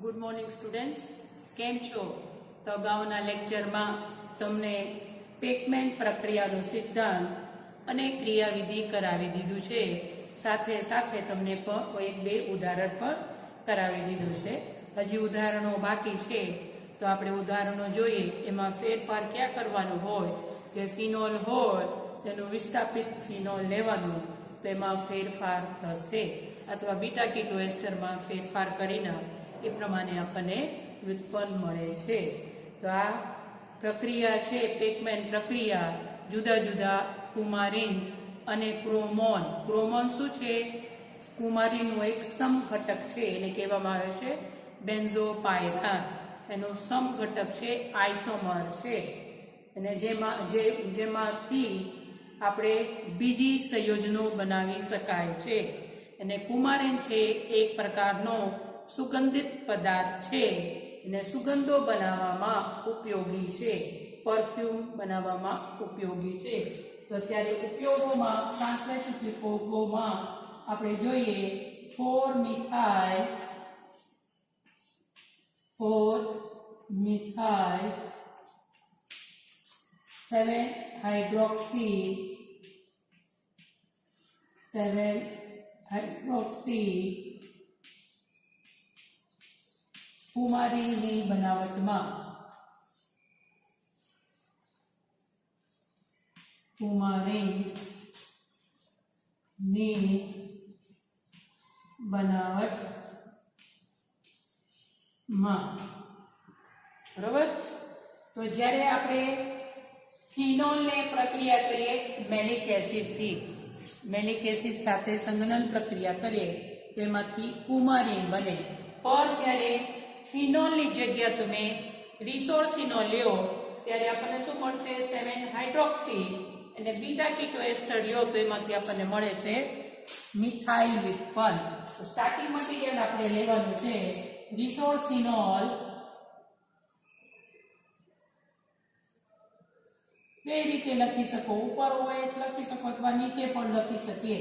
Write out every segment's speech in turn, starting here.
Good morning students, કેમ છો? તો અગાઉના લેક્ચરમાં તમને પેકમેન પ્રક્રિયાનો સિદ્ધાંત અને ક્રિયાવિધિ કરાવી દીધું છે. સાથે સાથે તમને એક બે ઉદાહરણ પણ કરાવી દીધું છે. હજી ઉદાહરણો બાકી છે, તો આપણે ઉદાહરણો જોઈએ. એમાં ફેરફાર ક્યાં કરવાનો હોય કે ફિનોલ હોય તેનું વિસ્થાપિત ફિનોલ લેવાનું, તો એમાં ફેરફાર થશે, અથવા બીટા કીટો એસ્ટરમાં ફેરફાર કરીને એ પ્રમાણે આપણને વ્યુત્પન્ન મળે છે. તો આ પ્રક્રિયા છે પેકમેન પ્રક્રિયા. જુદા જુદા કુમારીન અને ક્રોમોન. ક્રોમોન શું છે? કુમારીનનું એક સમઘટક છે, એને કહેવામાં આવે છે બેન્ઝોપાયરાન. એનો સમઘટક છે આઇસોમર છે, અને જેમાંથી આપણે બીજી સંયોજનો બનાવી શકાય છે. અને કુમારીન છે એક પ્રકારનો સુગંધિત પદાર્થ છે, અને સુગંધો બનાવવામાં ઉપયોગી છે, પરફ્યુમ બનાવવામાં ઉપયોગી છે. તો અત્યારે ઉપયોગોમાં ટ્રાન્સલેશન ઉપયોગોમાં આપણે જોઈએ 4-methyl 7-hydroxy કુમારીનની બનાવટમાં બરોબર. તો જ્યારે આપણે ફિનોલને પ્રક્રિયા કરીએ મેલિક એસિડ સાથે સંઘનન પ્રક્રિયા કરીએ તો એમાંથી કુમારીન બને. પર જ્યારે ફિનોલની જગ્યા તમે રિસોર્સિનોલ લ્યો ત્યારે આપણને શું મળશે? 7-હાઇડ્રોક્સી. અને બીટા કીટો એસ્ટર લ્યો તો એમાંથી આપણને મળે છે મિથાઇલ વ્યુત્પન્ન. તો સ્ટાર્ટિંગ મટીરીયલ આપણે લેવાનું છે રિસોર્સિનોલ. બે રીતે લખી શકો, ઉપર OH લખી શકો અથવા નીચે પણ લખી શકીએ.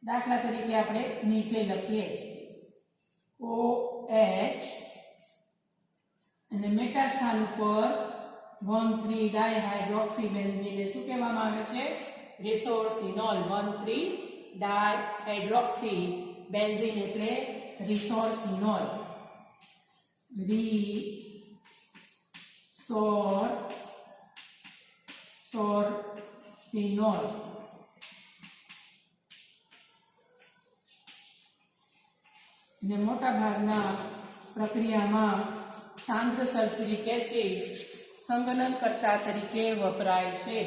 દાખલા તરીકે આપણે નીચે લખીએ OH, અને મેટા સ્થાન ઉપર 1,3-ડાયહાઇડ્રોક્સીબેન્ઝીનને શું કહેવામાં આવે છે? રિસોર્સિનોલ. 1,3-ડાયહાઇડ્રોક્સી બેન્ઝીન એટલે રિસોર્સિનોલ. રિસોર્સિનોલ. અને મોટા ભાગના પ્રક્રિયામાં સાંદ્ર સલ્ફ્યુરિક એસિડ સંઘનન કરતા તરીકે વપરાય છે.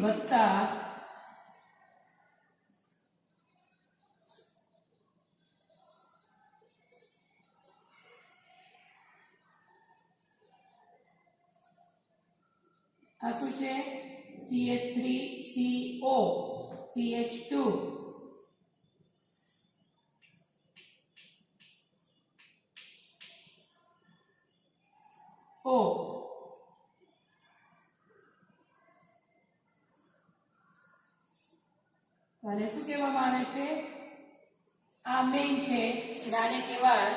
વત્તા આ શું છે? CH3CO, CH2, આને શું કહેવામાં આવે છે? આ મેઇન છે, આને કહેવાય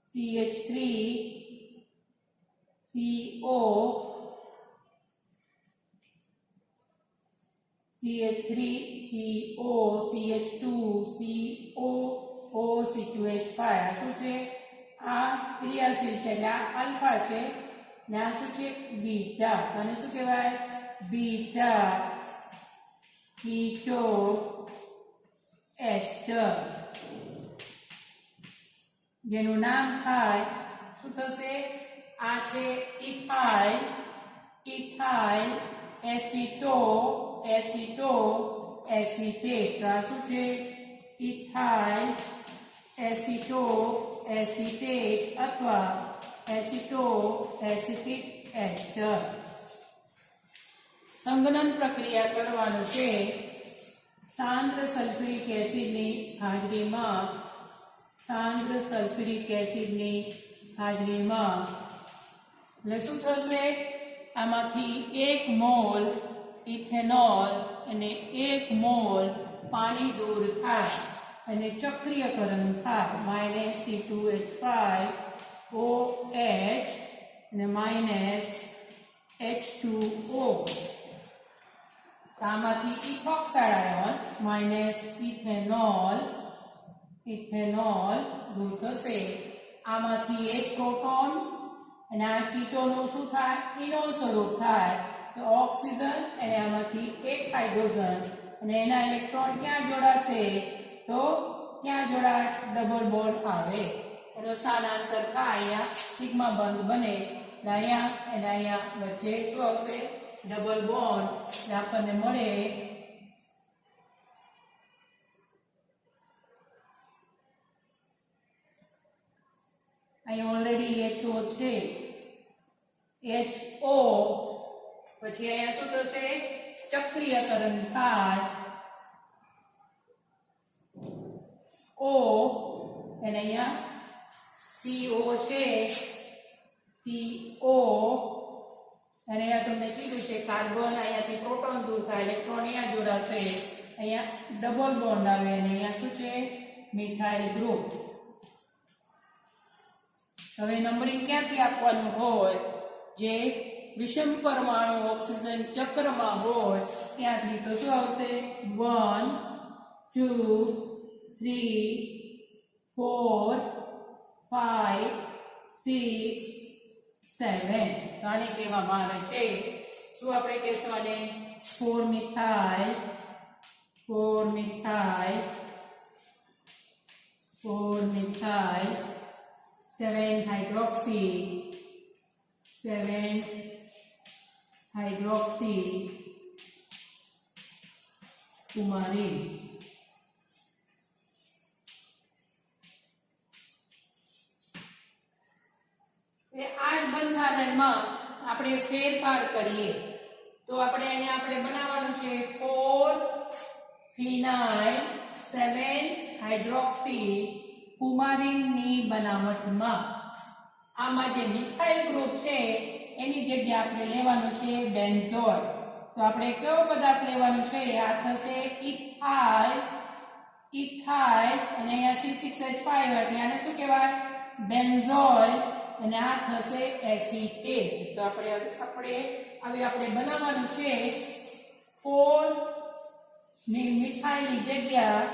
CH3CO, CH3CO, CH2, COOC2H5. આ શું છે? આ ક્રિયાશીલ છે, એટલે આ આલ્ફા છે, ને આ શું છે? બીટા. આને શું કહેવાય? બીટા કીટો એસ્ટર, જેનું નામ થાય શું થશે? આ છે ઇથાઇલ એસિટેટ. આ શું છે? ઇથાઇલ એસિટેટ અથવા એસિટિક એસ્ટર. સંઘનન પ્રક્રિયા કરવાનું છે સાંદ્ર સલ્ફ્યુરિક એસિડની હાજરીમાં. એટલે શું થશે? આમાંથી 1 મોલ ઇથેનોલ અને 1 મોલ પાણી દૂર થાય અને ચક્રીયકરણ થાય -C2H5 OH અને -H2O. આમાંથી ઇથોક્સાઇડ આયન ઇથેનોલ દૂર થશે. આમાંથી એક પ્રોટોન અને આ કીટોનનું શું થાય? ઇનોલ સ્વરૂપ થાય તો ઓક્સિજન અને આમાંથી એક હાઇડ્રોજન અને એના ઇલેક્ટ્રોન ક્યાં જોડાશે? તો ક્યાં જોડાય? ડબલ બોન્ડ આવે એનો સ્થાનાંતર થાય. અહીંયા સિગ્મા બંધ બને અહીંયા અને અહીંયા વચ્ચે શું આવશે? Double bond. આપણને મળે અહીંયા ઓલરેડી HO છે HO પછી અહીંયા શું થશે? ચક્રીયકરણ થાય O અને અહીંયા CO છે CO અને અહીંયા તમને કીધું છે કાર્બન અહીંયાથી પ્રોટોન દૂર થાય ઇલેક્ટ્રોન અહીંયા જોડાશે અહીંયા ડબલ બોન્ડ આવે અને અહીંયા શું છે? Methyl group. હવે નંબરિંગ ક્યાંથી આપવાનું હોય? જે વિષમ પરમાણુ ઓક્સિજન ચક્રમાં હોય ત્યાંથી. તો શું આવશે? 1 2 3 4 5 6 7. તો આને કહેવામાં આવે છે શું? આપણે કહેશું આને 4 મિથાઇલ 7 હાઇડ્રોક્સી કુમારીન. આ બંધારણમાં આપણે ફેરફાર કરીએ તો આપણે અહીંયા આપણે બનાવવાનું છે 4 ફિનાઇલ 7 હાઇડ્રોક્સી કુમારીનની બનાવટમાં. આમાં જે મિથાઇલ ગ્રુપ છે એની જગ્યાએ આપણે લેવાનું છે બેન્ઝોલ. તો આપણે કયો પદાર્થ લેવાનું છે? આ થશે ઇથાઇલ અને અહીંયા C6H5 એટલે આને શું કહેવાય? બેન્ઝોલ અને આ થશે એસિટેટ. તો આપણે બનાવવાનું છે 4 ની મિથાઇલની જગ્યા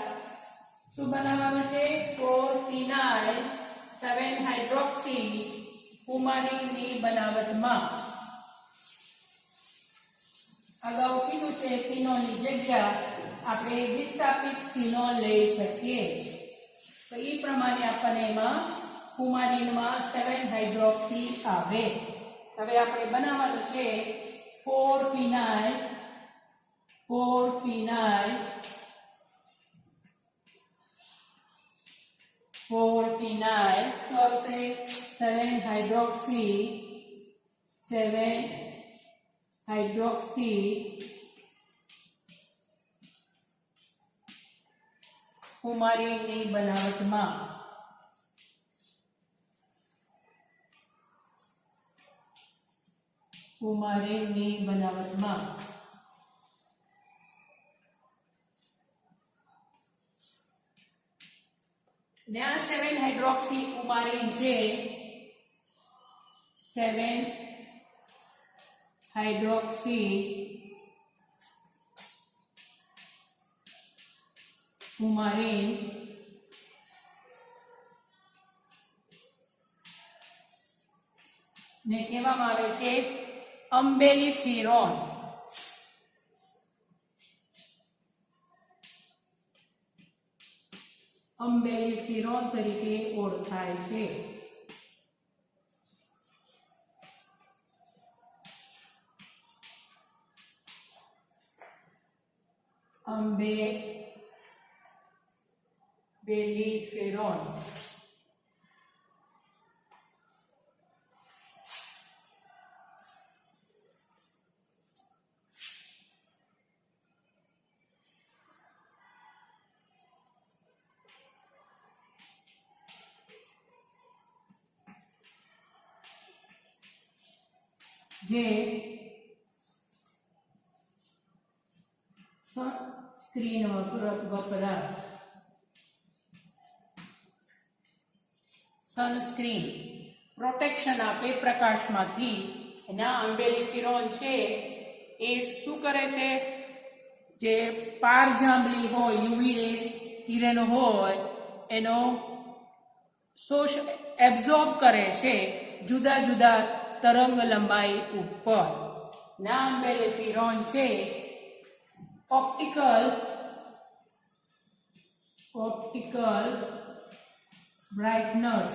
શું બનાવવાનું છે? 4 ફિનાઇલ 7 હાઇડ્રોક્સી કુમારીનની બનાવટમાં. અગાઉ કીધું છે ફિનોલની જગ્યા આપણે વિસ્થાપિત ફિનોલ લઈ શકીએ. તો એ પ્રમાણે આપણને એમાં કુમારીનમાં 7 હાઇડ્રોક્સી આવે. હવે આપણે બનાવવાનું છે 4 ફિનાઇલ શું આવશે? 7 હાઇડ્રોક્સી કુમારીનની બનાવટમાં. ને આ 7 હાઇડ્રોક્સી કુમારીન છે 7 હાઇડ્રોક્સી કુમારીન ને કહેવામાં આવે છે અમ્બેલિફેરોન. અમ્બેલિફેરોન તરીકે ઓળખાય છે. અમ્બેલિફેરોન જે સનસ્ક્રીન વપરાય. સનસ્ક્રીન પ્રોટેક્શન આપે પ્રકાશમાંથી. એના આંબેલિફિરોન છે એ શું કરે છે, જે પારજાંબલી હોય, યુવી રેસ કિરણ હોય એનો એબ્ઝોર્બ કરે છે જુદા જુદા તરંગ લંબાઈ ઉપર. ના આંબેલિફિરોન છે ઓપ્ટિકલ બ્રાઇટનર્સ.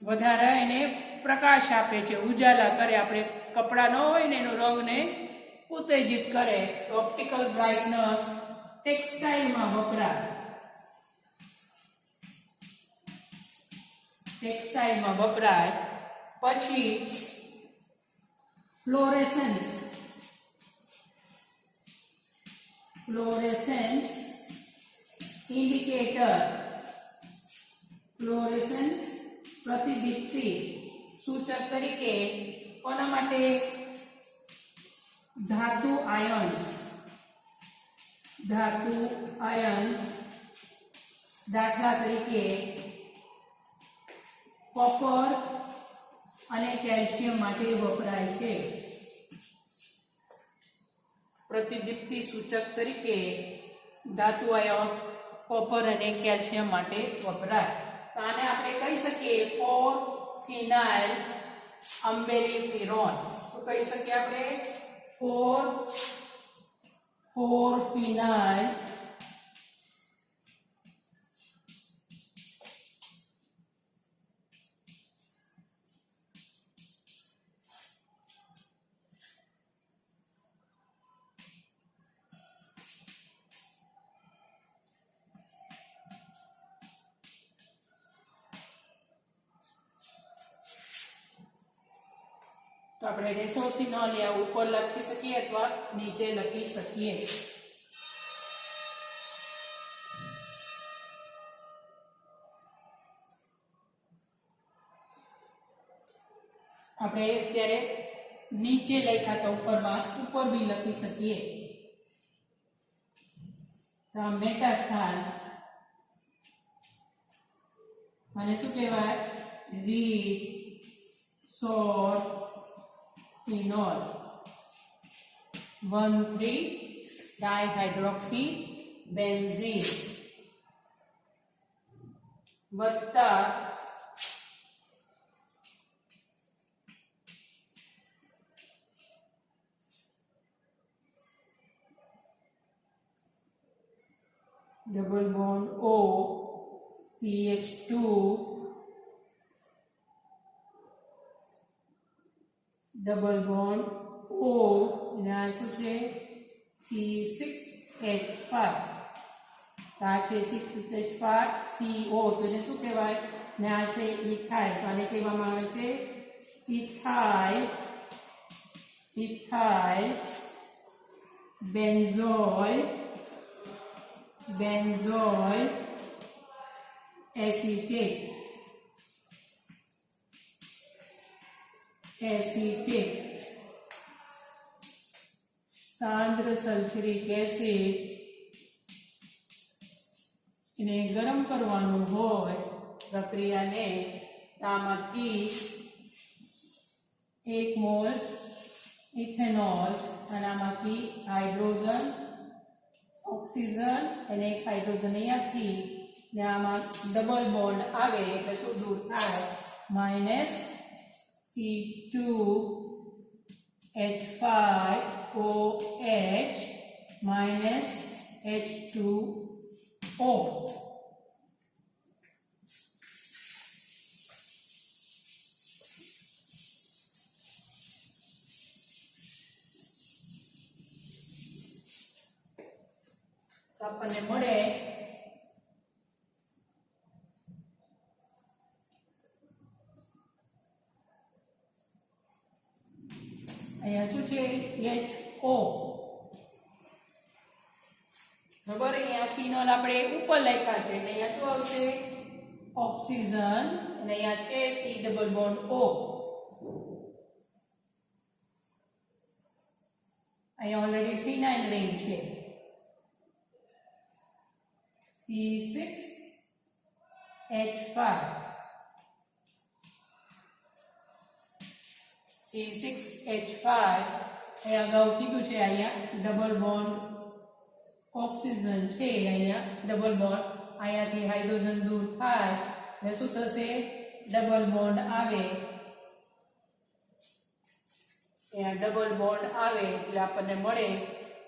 વધારે એને પ્રકાશ આપે છે, ઉજાલા કરે. આપણે કપડા ન હોય ને એનો રંગને ઉત્તેજિત કરે. ઓપ્ટિકલ બ્રાઇટનર્સ ટેક્સટાઇલમાં વપરાય. પછી ફ્લોરેસન્સ ઇન્ડિકેટર. ફ્લોરેસન્સ પ્રતિદીપ્તિ સૂચક તરીકે કોના માટે? ધાતુ આયન. દાખલા તરીકે કોપર અને કેલ્શિયમ માટે વપરાય છે. પ્રતિદીપ્તિ સૂચક તરીકે ધાતુ આયન કોપર અને કેલ્શિયમ માટે વપરાય. તો આને આપણે કહી શકીએ 4-phenyl આંબેલિફિરોન. તો કહી શકીએ આપણે 4-phenyl તો આપણે રેસોસિનોલ યા ઉપર લખી શકીએ અથવા નીચે લખી શકીએ. આપણે અત્યારે નીચે લખ્યા તો ઉપર બી લખી શકીએ. તો આ મેટાસ્થાન અને શું કહેવાય? રેસોસિનોલ 1,3-ડાયહાઇડ્રોક્સી બેન્ઝીન વત્તા double bond O CH2 double bond O અને આ શું છે? C6H5. આ છે 6H5 CO. તો એને શું કહેવાય? ને આ છે ઇથાઇલ. તો આને કહેવામાં આવે છે ઇથાઇલ બેન્ઝોઇલ એસિટેટ. સાંદ્ર સલ્ફ્યુરિક એસિડ એને ગરમ કરવાનું હોય પ્રક્રિયાને, આમાંથી 1 મોલ ઇથેનોલ અને આમાંથી હાઇડ્રોજન, ઓક્સિજન અને એક હાઇડ્રોજન અહીંયાથી ને આમાં ડબલ બોન્ડ આવે એટલે શું દૂર થાય? -C2H5OH H2O. તો આપણને મળે અહીંયા શું છે? HO. બરાબર. અહીંયા ફિનોલ આપણે ઉપર લખ્યા છે એટલે અહીંયા શું આવશે? ઓક્સિજન. અને અહીંયા છે C ડબલ બોન્ડ O. અહીંયા ઓલરેડી ફિનાઇલ રિંગ છે C6H5 C6H5 એ અગાઉ કીધું છે અહીંયા ડબલ બોન્ડ ઓક્સિજન છે અહીંયા ડબલ બોન્ડ અહીંયાથી હાઇડ્રોજન દૂર થાય એટલે શું થશે ડબલ બોન્ડ આવે અહીંયા ડબલ બોન્ડ આવે એટલે આપણને મળે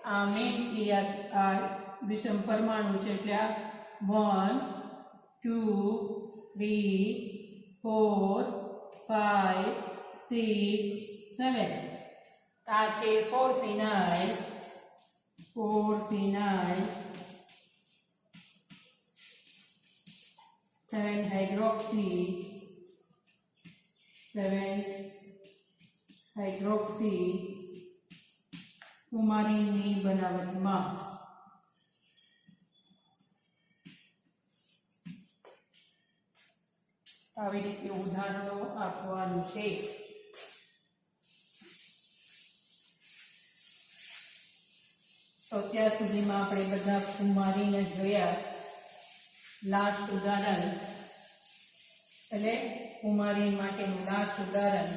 આ મેઇન ક્રિયા આ વિષમ પરમાણુ છે એટલે આ 1 2 3 4 5 6 7 આ છે 4 ફિનાઇલ 7 હાઇડ્રોક્સી 7 હાઇડ્રોક્સી કુમારીની બનાવટમાં આવી રીતે ઉદાહરણો આપવાનું છે તો અત્યાર સુધીમાં આપણે બધા કુમારીને જોયા લાસ્ટ ઉદાહરણ એટલે કુમારી માટેનું લાસ્ટ ઉદાહરણ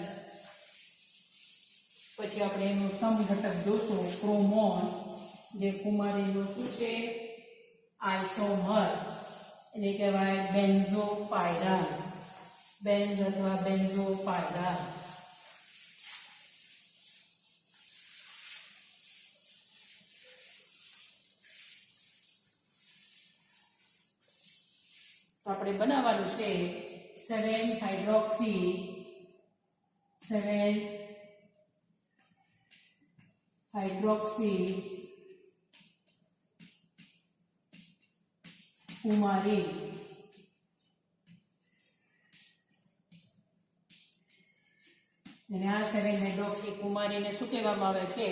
પછી આપણે એનું સમઘટક જોશું ક્રોમોન જે કુમારીનું શું છે આઇસોમર એટલે કહેવાય બેન્ઝોપાયરાન બેન્ઝ અથવા બેન્ઝોપાયરાન તો આપણે બનાવવાનું છે 7 હાઇડ્રોક્સી 7 હાઇડ્રોક્સી કુમારી અને આ 7 હાઇડ્રોક્સી કુમારીને શું કહેવામાં આવે છે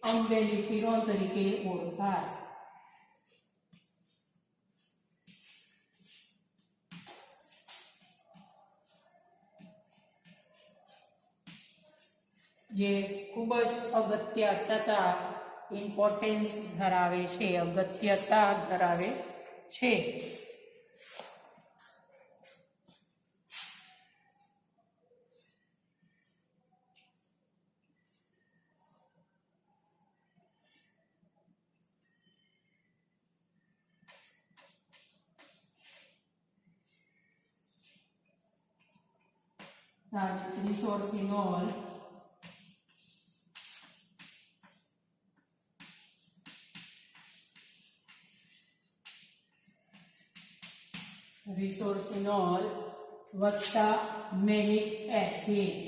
અમ્બેલિફિરોન તરીકે ઓળખાય જે ખૂબ જ અગત્ય તથા ઇમ્પોર્ટન્સ ધરાવે છે અગત્યતા ધરાવે છે રિસોર્સિનોલ રિસોર્સિનોલ વત્તા મેલિક એસિડ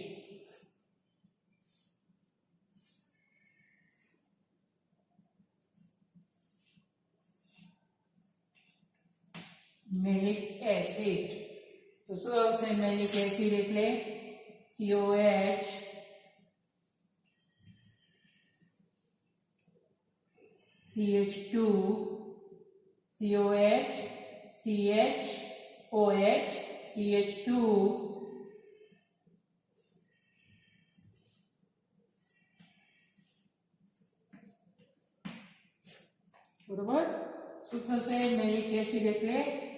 મેલિક એસિડ તો શું આવશે મેલિક એસિડ એટલે COH CH2 COH CH OH CH2 બરોબર શું થશે મેલિક એસિડ એટલે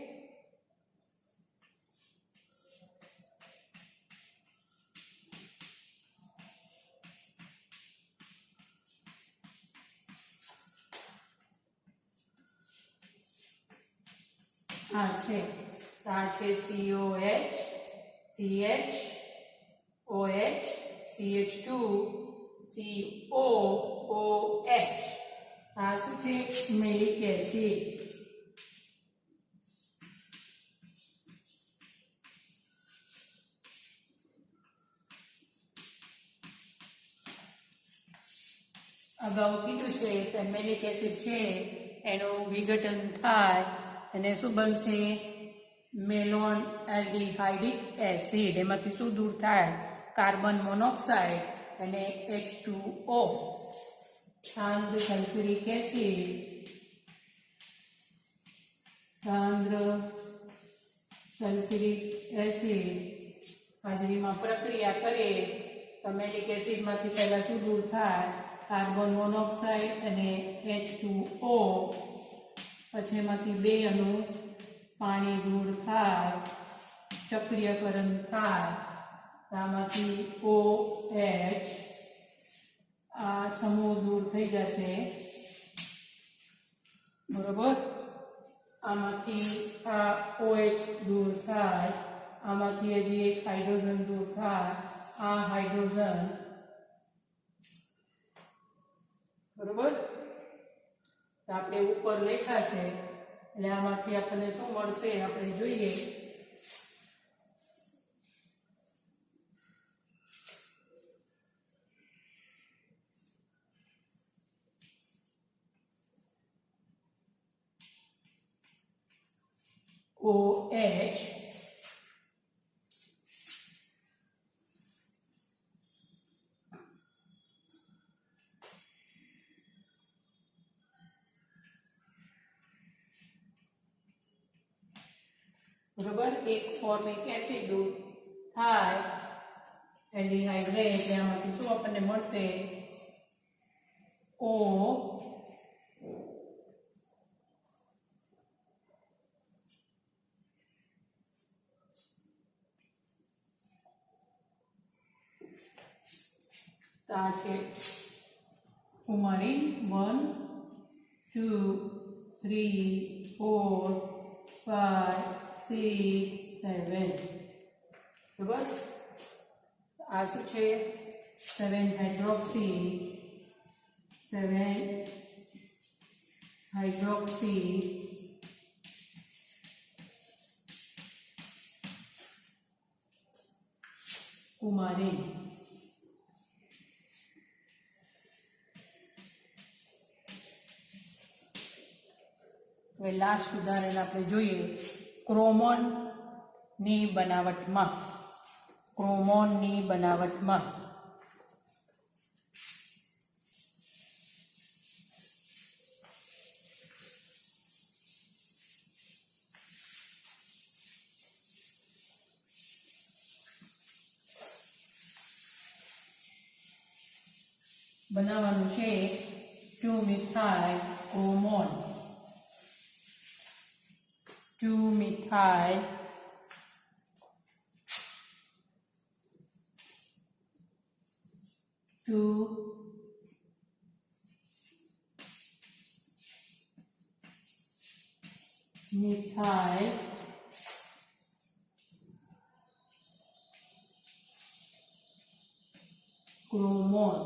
આ છે COH CH OH CH2 COOH આ શું છે મેલિક એસિડ અગાઉ કીધું છે કે મેલિક એસિડ છે એનું વિઘટન થાય અને શું બનશે મેલોન એલ્ડિહાઇડિક એસિડ એમાંથી શું દૂર થાય કાર્બન મોનોક્સાઇડ અને H2O સાંદ્ર સલ્ફ્યુરિક એસિડ સાંદ્ર સલ્ફ્યુરિક એસિડ હાજરીમાં પ્રક્રિયા કરે તો મેલિક એસિડમાંથી પહેલા શું દૂર થાય? કાર્બન મોનોક્સાઇડ અને H2O. પછી એમાંથી 2 અણુ પાણી દૂર થાય, ચક્રીયકરણ થાય, આમાંથી OH આ સમૂહ દૂર થઈ જશે, બરોબર. આમાંથી આ OH દૂર થાય, આમાંથી હજી એક હાઇડ્રોજન દૂર થાય, આ હાઇડ્રોજન, બરોબર. તો આપણે ઉપર લખ્યા છે એટલે આમાંથી આપણને શું મળશે આપણે જોઈએ. OH બરોબર. એક ફોર્મિક એસિડ થાય એલ્ડિહાઇડ રહે એટલે આમાંથી શું આપણને મળશે? O આ છે કુમારીન 1 2 3 4 5 6 7, બરાબર. આ શું છે? 7 હાઇડ્રોક્સી 7 હાઇડ્રોક્સી કુમારીન. હવે લાસ્ટ ઉદાહરણ આપણે જોઈએ. ક્રોમોનની બનાવટમાં બનાવવાનું છે 2-મિથાઇલ ક્રોમોન. 2-મિથાઇલ ક્રોમોન.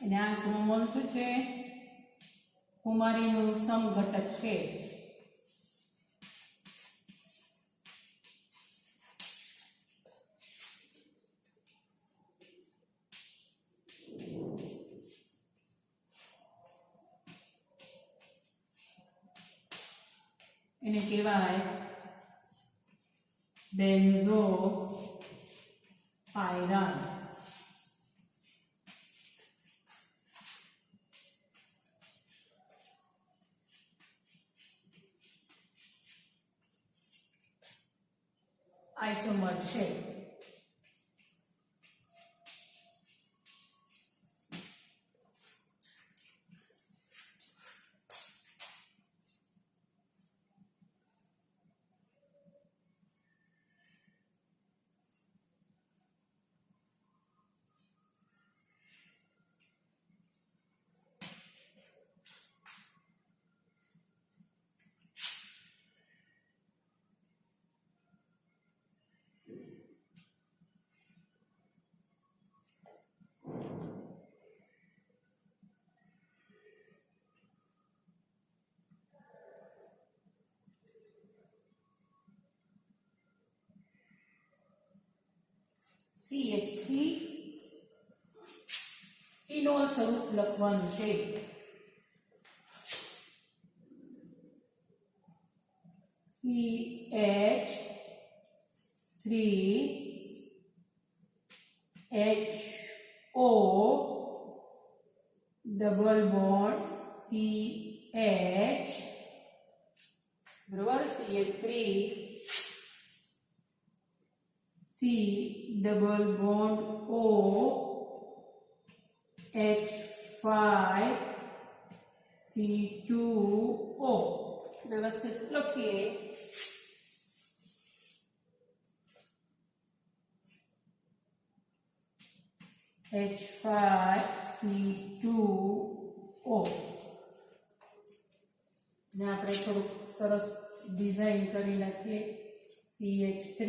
અને આ ક્રોમોન શું છે? કુમારીનું સમઘટક છે. એને કહેવાય બેન્ઝોપાયરાન. આઇસોમર છે. CH3 ઇનોલ સ્વરૂપ લખવાનું છે. C CH3HO double bond CH બરોબર CH3 C double bond O H5 C2O વ્યવસ્થિત લખીએ H5C2O ને આપણે થોડુંક સરસ ડિઝાઇન કરી નાખીએ CH3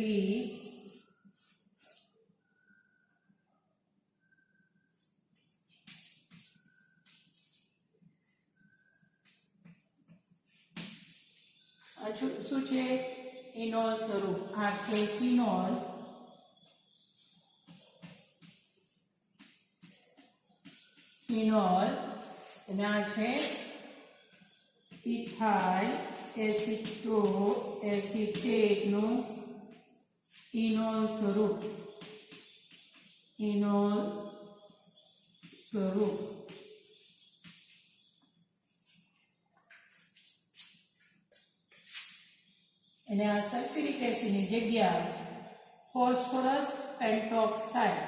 શું છે ઇનોલ સ્વરૂપ આ છે ફિનોલ અને આ છે ઇથાઇલ એસિટેટ નું ઇનોલ સ્વરૂપ અને આ સલ્ફ્યુરિક એસિડની જગ્યાએ ફોસ્ફરસ પેન્ટોક્સાઇડ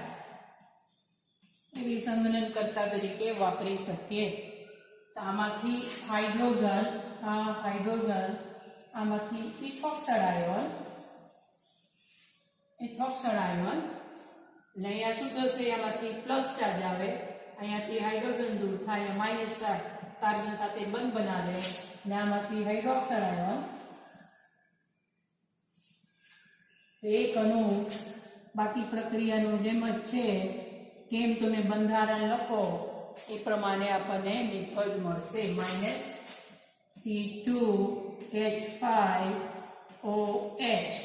એવી સંઘનન કરતા તરીકે વાપરી શકીએ તો આમાંથી હાઇડ્રોજન આમાંથી ઇથોક્સાઇડ આયન એટલે અહીંયા શું થશે આમાંથી પ્લસ ચાર્જ આવે અહીંયાથી હાઇડ્રોજન દૂર થાય માઇનસ થાય કાર્બન સાથે બંધ બનાવે અને આમાંથી હાઇડ્રોક્સાઇડ આયન એક અણુ બાકી પ્રક્રિયાનું જેમ જ છે કેમ તમે બંધારણ લખો એ પ્રમાણે આપણને નિફળ મળશે -C2H5OH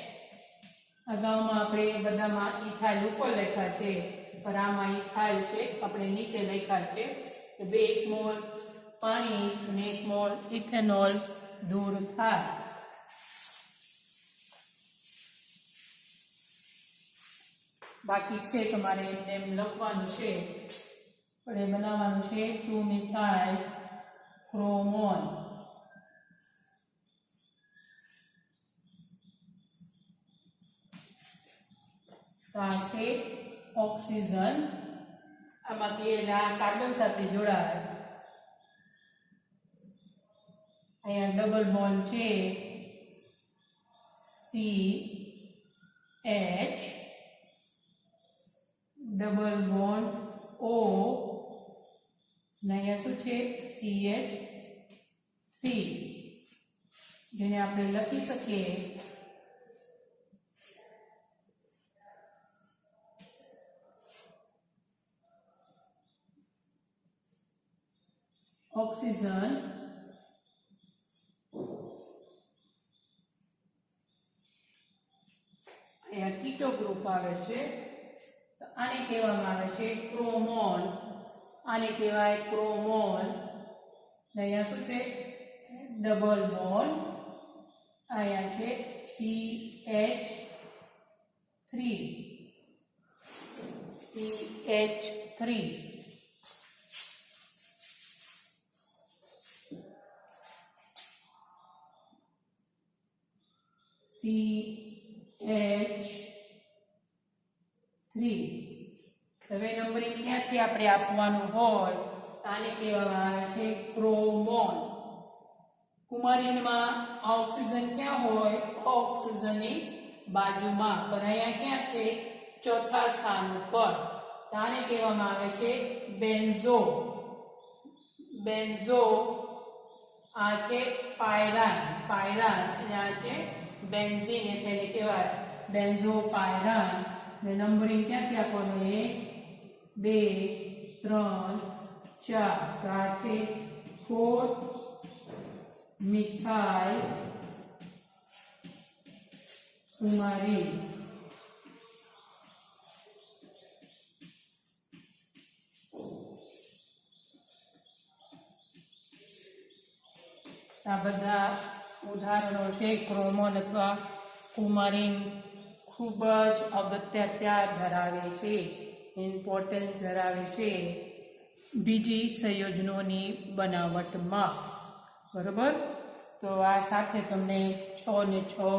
અગાઉમાં આપણે બધામાં ઇથાઇલ ઉપર લખ્યા છે પણ આમાં ઇથાઇલ છે આપણે નીચે લખ્યા છે કે 1 મોલ પાણી અને 1 મોલ ઇથેનોલ દૂર થાય બાકી છે તમારે એમ લખવાનું છે પણ એ બનાવવાનું છે 2-મિથાઇલ ક્રોમોન તો આ છે ઓક્સિજન આમાંથી એના કાર્બન સાથે જોડાય અહીંયા ડબલ બોન્ડ છે CH ડબલ બોન્ડ O ને અહીંયા શું છે CH3 જેને આપણે લખી શકીએ ઓક્સિજન અહીંયા કીટો ગ્રુપ આવે છે આને કહેવામાં આવે છે ક્રોમોન આને કહેવાય ક્રોમોન અહીંયા શું છે ડબલ બોન્ડ અહીંયા છે CH3 હવે નંબરિંગ ક્યાંથી આપણે આપવાનું હોય તો આને કહેવામાં આવે છે ક્રોમોન કુમારીનમાં ઓક્સિજન ક્યાં હોય ઓક્સિજનની બાજુમાં પણ અહીંયા ક્યાં છે ચોથા સ્થાન ઉપર તો આને કહેવામાં આવે છે બેન્ઝો આ છે પાયરાન અને આ છે બેન્ઝીન એટલે કહેવાય બેન્ઝોપાયરાન ને નંબરિંગ ક્યાંથી આપવાનું 1 2 3 4 તો આ છે 4-મિથાઇલ કુમારીન આ બધા ઉદાહરણો છે ક્રોમોન અથવા કુમારીન ખૂબ જ અગત્યતા ધરાવે છે, ઇમ્પોર્ટન્સ ધરાવે છે બીજી સંયોજનોની બનાવટમાં. બરાબર. તો આ સાથે તમને 6 ને 6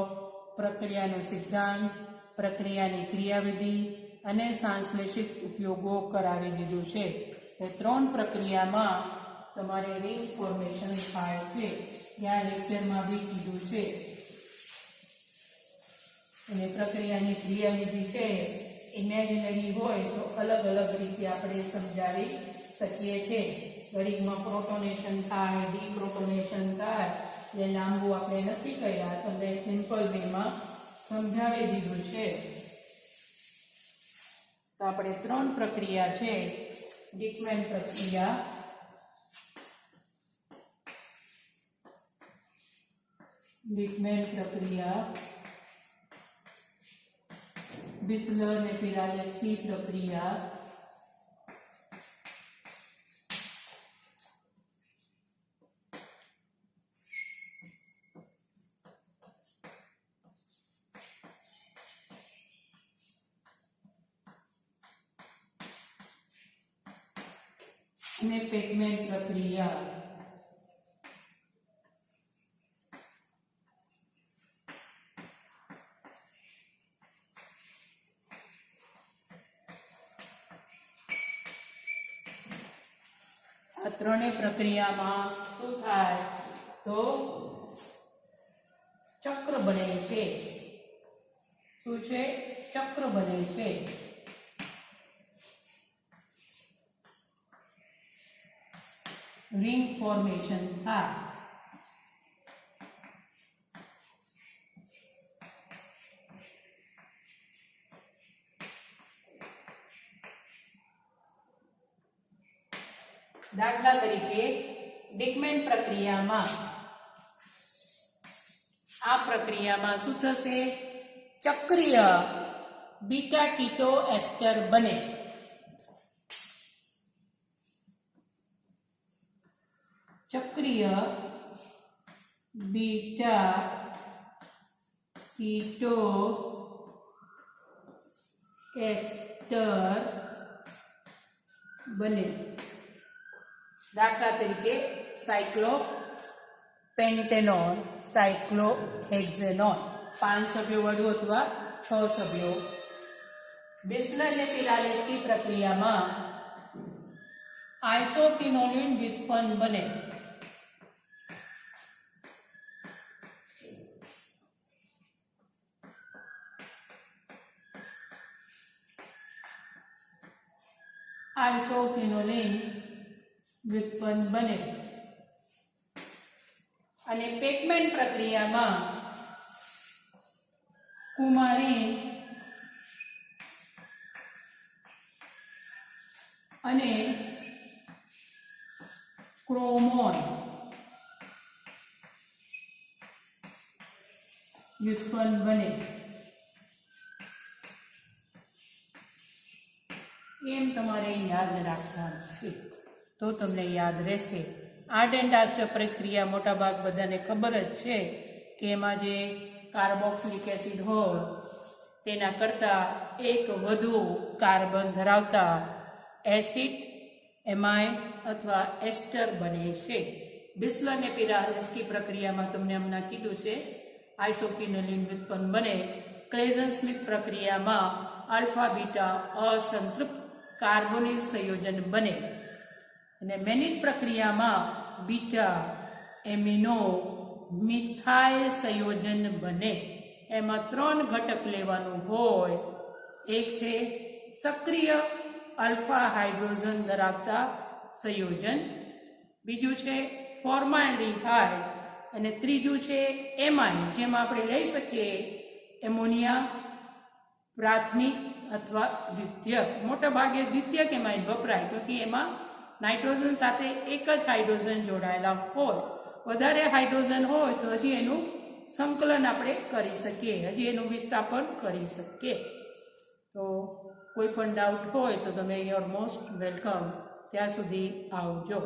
પ્રક્રિયાનો સિદ્ધાંત, પ્રક્રિયાની ક્રિયાવિધિ અને સંશ્લેષિત ઉપયોગો કરાવી દીધું છે. એ 3 પ્રક્રિયામાં તમારે રિંગ ફોર્મેશન થાય છે. ત્યાં લેક્ચરમાં બી કીધું છે. અને પ્રક્રિયાની ક્રિયાવિધિ છે ઇમેજિનરી હોય તો અલગ અલગ રીતે આપણે સમજાવી શકીએ છીએ. ઘડીમાં પ્રોટોનેશન થાય, ડીપ્રોટોનેશન થાય, એટલે લાંબુ આપણે નથી કર્યા, તમને સિમ્પલ વેમાં સમજાવી દીધું છે. તો આપણે 3 પ્રક્રિયા છે, ડિકમેન પ્રક્રિયા, બિસ્લર ને પિરાલેસ્કી પ્રક્રિયા અને પેગમેન્ટ પ્રક્રિયા. આ ત્રણેય પ્રક્રિયામાં શું થાય તો ચક્ર બને છે. શું છે? ચક્ર બને છે. રિંગ ફોર્મેશન થાય. દાખલા તરીકે ડિકમેન પ્રક્રિયામાં આ પ્રક્રિયામાં શું થશે? ચક્રીય બીટા કીટો એસ્ટર બને. ચક્રીય બીટા કીટો એસ્ટર બને. દાખલા તરીકે સાયક્લોપેન્ટેનોન, સાયક્લોહેક્ઝેનોન. 5 સભ્યો વાળું અથવા 6 સભ્યો. બિસ્લર અને પિરાલેસ્કી પ્રક્રિયામાં આઇસોક્વિનોલિન વ્યુત્પન્ન બને. આઇસોક્વિનોલિન વ્યુત્પન્ન બને. અને પેગમેન પ્રક્રિયામાં કુમારીન અને ક્રોમોન વ્યુત્પન્ન બને. એમ તમારે યાદ રાખવાનું છે તો તમને યાદ રહેશે. આર્ટ એન્ડ આસ્ટર પ્રક્રિયા મોટાભાગ બધાને ખબર જ છે કે એમાં જે કાર્બોક્સિલિક એસિડ હોય તેના કરતાં એક વધુ કાર્બન ધરાવતા એસિડ, એમાઇન અથવા એસ્ટર બને છે. બિસ્લર અને પિરાલેસ્કી પ્રક્રિયામાં તમને હમણાં કીધું છે આઇસોક્વિનોલિન વ્યુત્પન્ન બને. ક્લેઝન સ્મિથ પ્રક્રિયામાં આલ્ફા બીટા અસંતૃપ્ત કાર્બોનિલ સંયોજન બને. અને મેનિક પ્રક્રિયામાં બીટા એમિનો મિથાઇલ સંયોજન બને. એમાં 3 ઘટક લેવાનું હોય. એક છે સક્રિય આલ્ફા હાઇડ્રોજન ધરાવતા સંયોજન, બીજું છે ફોર્માલ્ડિહાઇડ અને ત્રીજું છે એમાઇન, જેમાં આપણે લઈ શકીએ એમોનિયા પ્રાથમિક અથવા દ્વિતીયક. મોટા ભાગે દ્વિતીયક એમાઇન વપરાય કે એમાં નાઇટ્રોજન સાથે એક જ હાઇડ્રોજન જોડાયેલા હોય. વધારે હાઇડ્રોજન હોય તો હજી એનું સંકલન આપણે કરી શકીએ, હજી એનું વિસ્થાપન કરી શકીએ. તો કોઈ પણ ડાઉટ હોય તો તમે યોર મોસ્ટ વેલકમ. ત્યાં સુધી આવજો.